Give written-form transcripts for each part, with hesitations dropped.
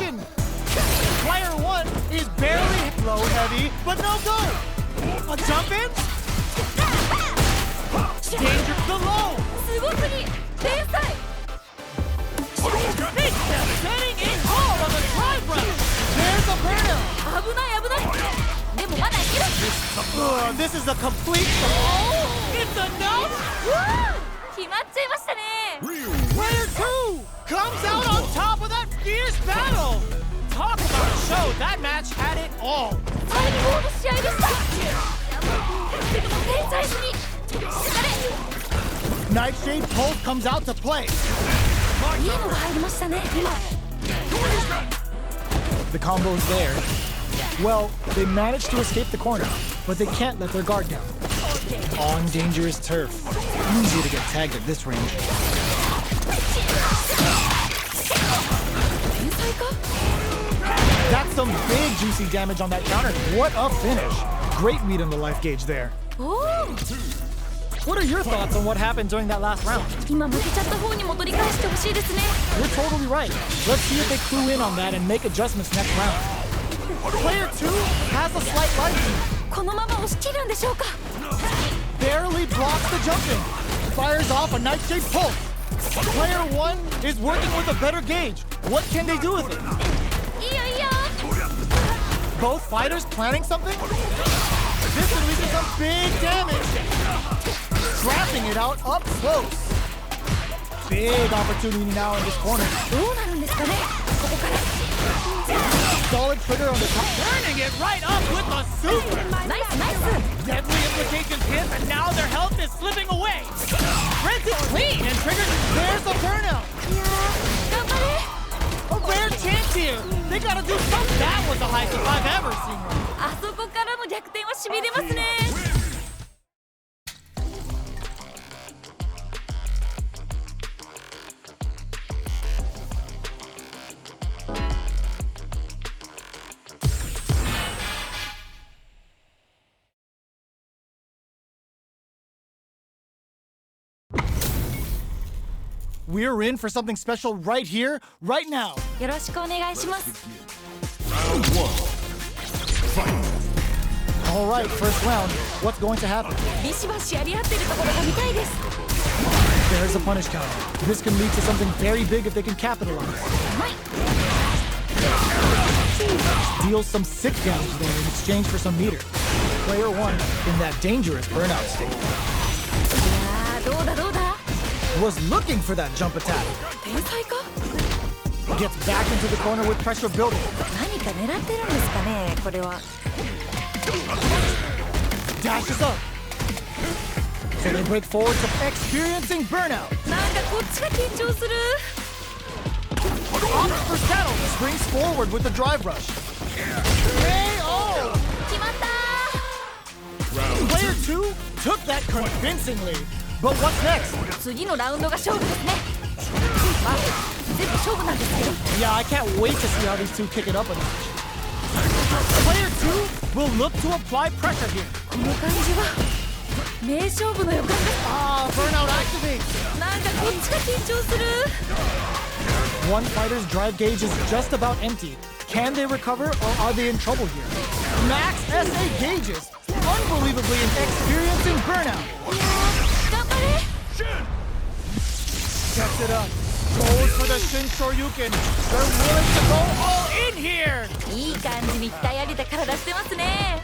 position. Player 1 is barely low heavy, but no go. A jump in? Danger the low. すごすぎ天才 Big step setting in hard on the drive rush. There's a burnout. 危ない危ないでもまだいける This is a complete. It's enough. 決まっちゃいましたね Player 2 comes out on top of that fierce battle. Talk about a show. That match had it all. 最高の試合でしたでも天才すぎ疲れ Nightshade Pulse comes out to play. いいのが入りましたね今 The combo's there. Well, they managed to escape the corner, but they can't let their guard down. On dangerous turf. Easy to get tagged at this range. 天才か That's some big juicy damage on that counter. What a finish. Great read on the life gauge there. おお What are your thoughts on what happened during that last round? 今負けちゃった方にも取り返してほしいですね You're totally right. Let's see if they clue in on that and make adjustments next round. Player 2 has a slight life lead. このまま押し切るんでしょうか Barely blocks the jumping. Fires off a Nightshade Pulse. Player 1 is working with a better gauge. What can they do with it? いいよいいよ Both fighters planning something? This releases some big damage. Trapping it out up close. Big opportunity now in this corner. どうなるんですかねここから Solid trigger on the top. Turning it right up with a super. ナイスナイス Deadly implications hit, and now their health is slipping away. Reds it clean and triggers. There's a burnout. いやー頑張れ A rare chance here. They gotta do something. That was the highest if I've ever seen one. あそこからの逆転はしびれますね We're in for something special right here, right now. よろしくお願いします All right, first round. What's going to happen? ビシバシやり合ってるところが見たいです There's a punish counter. This can lead to something very big if they can capitalize. うまい Deals some sick damage there in exchange for some meter. Player 1 in that dangerous burnout state いやーどうだどうだ was looking for that jump attack. 天才か Gets back into the corner with pressure building. 何か狙ってるんですかねこれは Dashes up. So they break forward to experiencing burnout. なんかこっちが緊張する Opts for saddle. Springs forward with the drive rush. KO! 決まった Player 2 took that convincingly. But what's next? 次のラウンドが勝負ですねまあ全部勝負なんですけど Yeah, I can't wait to see how these two kick it up a notch. Player 2 will look to apply pressure here. この感じは名勝負の予感です Ah, burnout activates. なんかこっちが緊張する One fighter's drive gauge is just about empty. Can they recover or are they in trouble here? Max SA gauges. Unbelievably experiencing burnout. いやー頑張れ Sets it up. Goes for the Shin Shoryuken. They're willing to go all in here. いい感じに鍛え上げた体してますね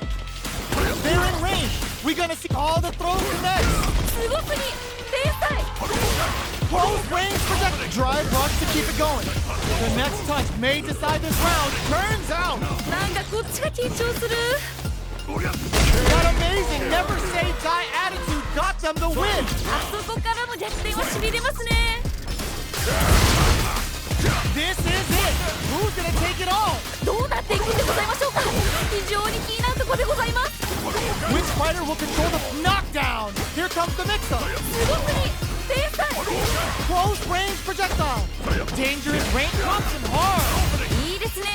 They're in range. We're gonna see all the throws next. すごすぎ天才 Close range protect. Drive rush to keep it going. The next touch may decide this round. Turns out. なんかこっちが緊張する That amazing never say die attitude got them the win. あそこからの逆転はしびれますね This is it. Who's gonna take it all? どうなっていくんでございましょうか非常に気になるところでございます Which fighter will control the knockdown? Here comes the mix-up. すごすぎ天才 Close range projectile. Dangerous range comes in hard. いいですね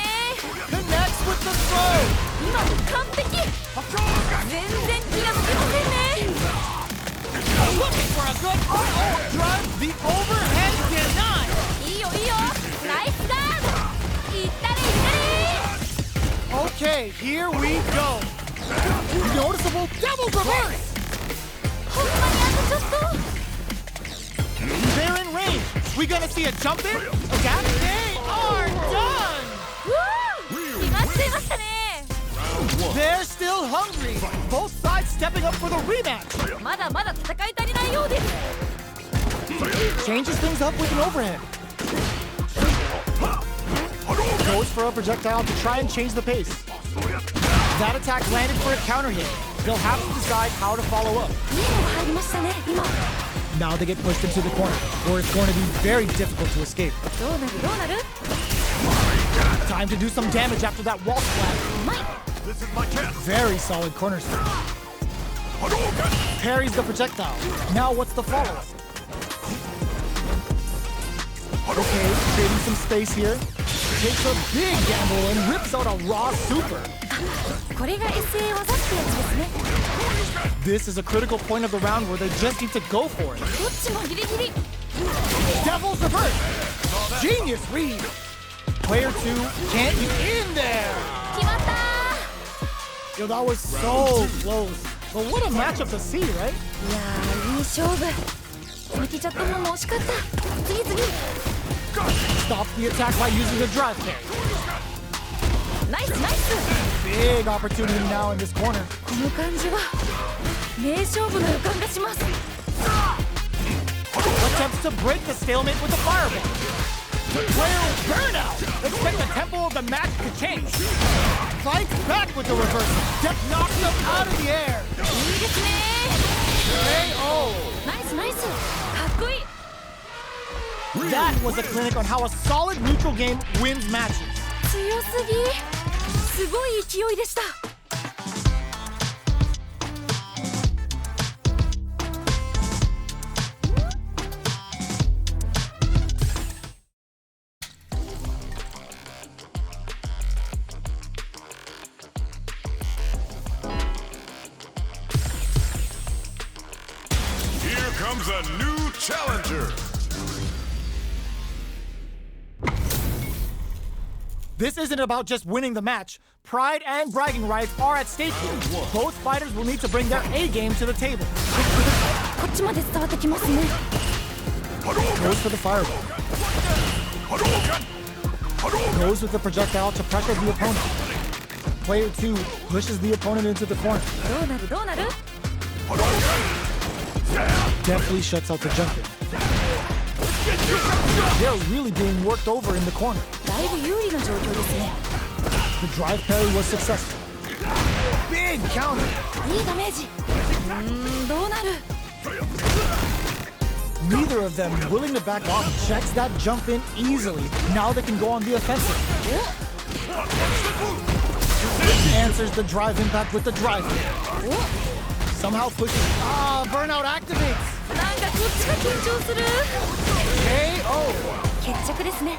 Connects with the throw. 今の完璧全然気が抜けませんね Looking for a good drive. The overhead denied. いいよいいよナイスガードいったれ here we go. Noticeable devil's reverse. ほんまにあとちょっと They're in range. We gonna see a jump in? A gap? They are done. 決まっちゃいましたね They're still hungry. Both sides stepping up for the rematch. まだまだ戦い足りないようです Changes things up with an overhead. Goes for a projectile to try and change the pace. That attack landed for a counter hit. They'll have to decide how to follow up. いいのが入りましたね今 Now they get pushed into the corner, where it's going to be very difficult to escape. どうなるどうなる Time to do some damage after that wall splat. うまい Very solid corner slam. Parries the projectile. Now what's the follow-up? Okay, creating some space here. Takes a big gamble and rips out a raw super. これが SA 技ってやつですね This is a critical point of the round where they just need to go for it. どっちもギリギリ Devil's reverse. Genius read. Player 2 can't be in there. 決まった Yo, that was so close. But what a matchup to see, right? いやーいい勝負ミキチャットも惜しかった次次 Stops the attack by using the drive carry. ナイスナイス Big opportunity now in this corner. この感じは名勝負の予感がします Attempts to break the stalemate with a fireball. The player will burn out. Expect the tempo of the match to change. Fights back with the reversal. Death knocks them out of the air. いいですね KO. ナイスナイスかっこいい That was a clinic on how a solid neutral game wins matches. 強すぎすごい勢いでした Here comes a new challenger. This isn't about just winning the match. Pride and bragging rights are at stake here. Both fighters will need to bring their A game to the table. こっちまで伝わってきますね Goes for the fireball. Goes with the projectile to pressure the opponent. Player 2 pushes the opponent into the corner. どうなるどうなる Deftly shuts out the jump in. They're really being worked over in the corner. だいぶ有利な状況ですね The drive parry was successful. Big counter. いいダメージどうなる Neither of them willing to back off. Checks that jump in easily. Now they can go on the offensive. Answers the drive impact with the drive. Somehow pushes. Burnout activates. なんかこっちが緊張する KO. 決着ですね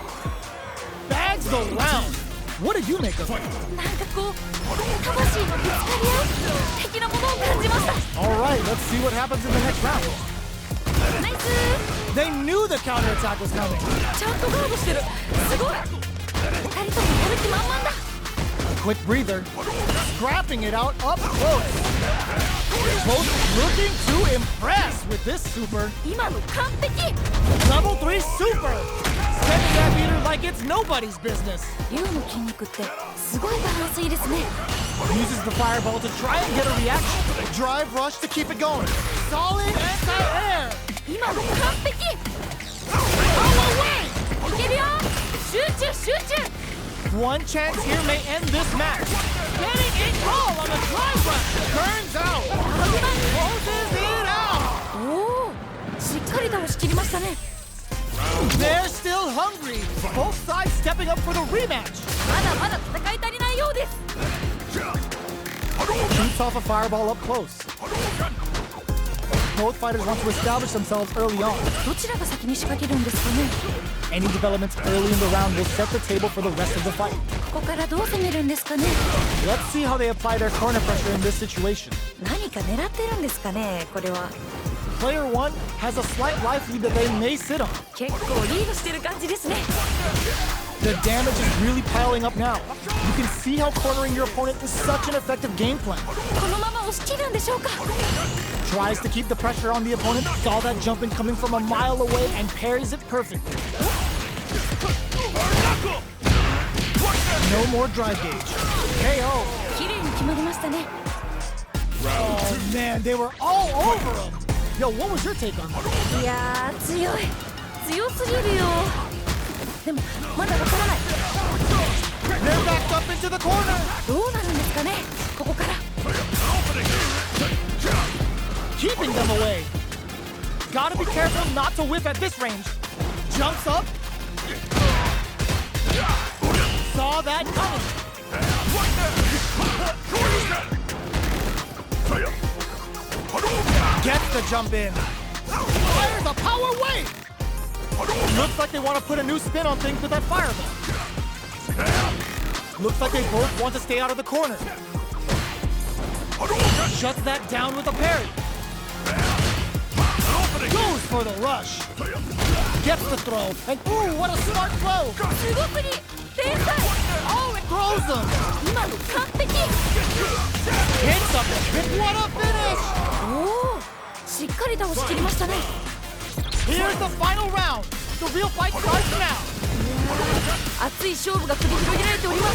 Bags the round. What did you make of it? なんかこう魂のぶつかり合い的なものを感じました Alright, let's see what happens in the next round. ナイス They knew the counterattack was coming. ちゃんとガードしてるすごい二人ともやる気満々だ Quick breather. Scrapping it out up close. Both looking to impress with this super. 今の完璧 Level 3 super. Sending that meter like it's nobody's business. 竜の筋肉ってすごいバランスいいですね Uses the fireball to try and get a reaction. Drive rush to keep it going. Solid anti-air. 今の完璧 Out away. いけるよ集中集中 One chance here may end this match. Getting it all on the drive rush. Turns out. Closes it out. おおしっかり倒しきりましたね They're still hungry. Both sides stepping up for the rematch. まだまだ戦い足りないようです Shoots off a fireball up close. Both fighters want to establish themselves early on. どちらが先に仕掛けるんですかね Any developments early in the round will set the table for the rest of the fight. ここからどう攻めるんですかね Let's see how they apply their corner pressure in this situation. 何か狙ってるんですかねこれは Player 1 has a slight life lead that they may sit on. 結構リードしてる感じですね The damage is really piling up now. You can see how cornering your opponent is such an effective game plan. このまま押し切るんでしょうか。 Tries to keep the pressure on the opponent, saw that jump in coming from a mile away and parries it perfectly. No more drive gauge. KO. 綺麗に決まりましたね。 Oh man, they were all over him. Yo, what was your take on that? いやー強い強すぎるよ。でもまだわからない。 They're backed up into the corner. どうなるんですかねここから。 Keeping them away. Gotta be careful not to whiff at this range. Jumps up. Saw that coming. Gets the jump in. Fires a power wave. Looks like they want to put a new spin on things with that fireball. Looks like they both want to stay out of the corner. Shuts that down with a parry. Goes for the rush. Gets the throw. And ooh, what a smart throw. すごすぎ天才。 Oh, it throws them. 今の完璧。 Hits them. What a finish. おおしっかり倒しきりましたね。 Here's the final round. The real fight starts now. 熱い勝負が繰り広げられております。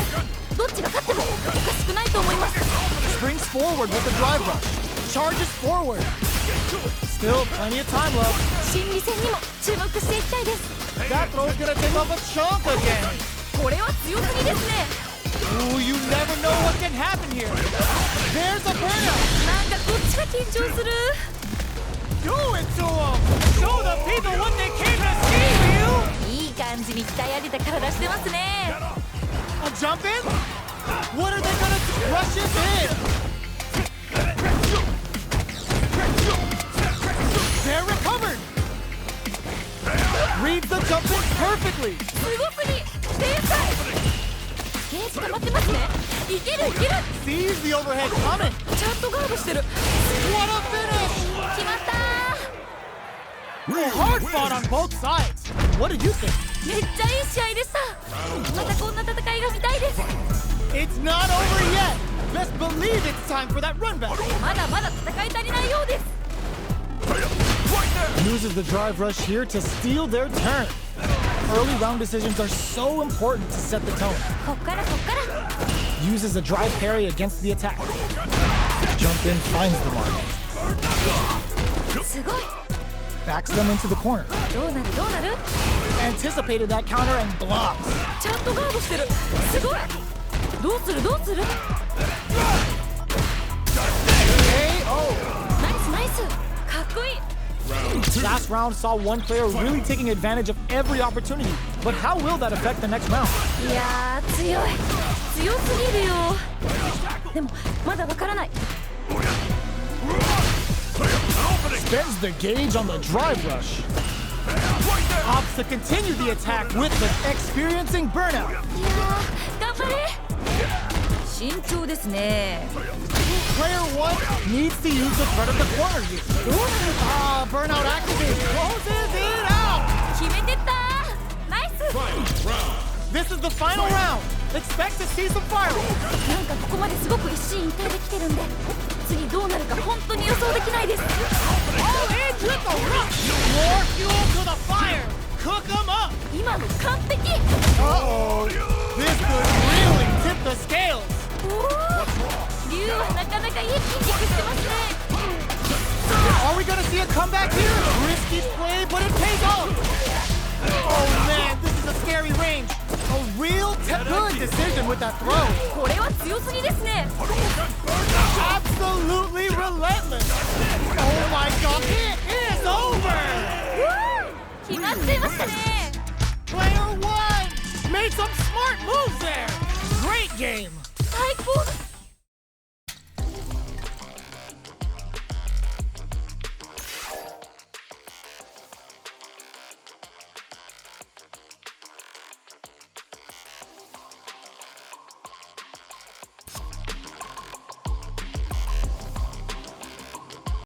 どっちが勝ってもおかしくないと思います。 Springs forward with the drive rush. Charges forward. Still plenty of time left. 心理戦にも注目していきたいです。 That throw's gonna take off a chunk again. これは強すぎですね。 Ooh, you never know what can happen here. There's a burnout. なんかこっちが緊張する。 Do it to them. Show the people what they came to see, you. いい感じに鍛え上げた体してますね。 A jump in? What are they gonna do? Rush it in. They're recovered. Reads the jump in perfectly. すごすぎ天才。ゲージ溜まってますね。いけるいける。 Sees the overhead coming. ちゃんとガードしてる。 What a finish. 決まった Hard fought on both sides. What did you think? ー。めっちゃいい試合でした。またこんな戦いが見たいです。 It's not over yet. Best believe it's time for that run back. まだまだ戦い足りないようです。 Uses the drive rush here to steal their turn. Early round decisions are so important to set the tone. こっからこっから。 Uses a drive parry against the attack. Jump in, finds the mark. すごい。 Backs them into the corner. どうなるどうなる。 Anticipated that counter and blocks. ちゃんとガードしてる。すごい。どうするどうする。 KO. ナイスナイス。かっこいい。 Last round saw one player really taking advantage of every opportunity. But how will that affect the next round? いやー強い強すぎるよ。でもまだわからない。 Spends the gauge on the drive rush. Opts to continue the attack with the experiencing burnout. いやー頑張れ。慎重ですね。 Player 1 needs to use the front of the corner here. どうなる。 Burnout activates. Closes it out. 決めてったナイス。 This is the final round. Expect to see some fireworks. なんかここまですごく一進一退できてるんで次どうなるか本当に予想できないです。 All in with the rush. More fuel to the fire. Cook them up. 今の完璧。 Uh-oh. This could really tip the scales. おお竜はなかなかいい筋肉してますね。 Are we gonna see a comeback here? Risky play, but it pays off. Oh man, this is a scary range. A real good decision with that throw. これは強すぎですね。 Absolutely relentless. Oh my god, it is over. 決まっちゃいましたね。 Player 1 made some smart moves there. Great game. 最高だ。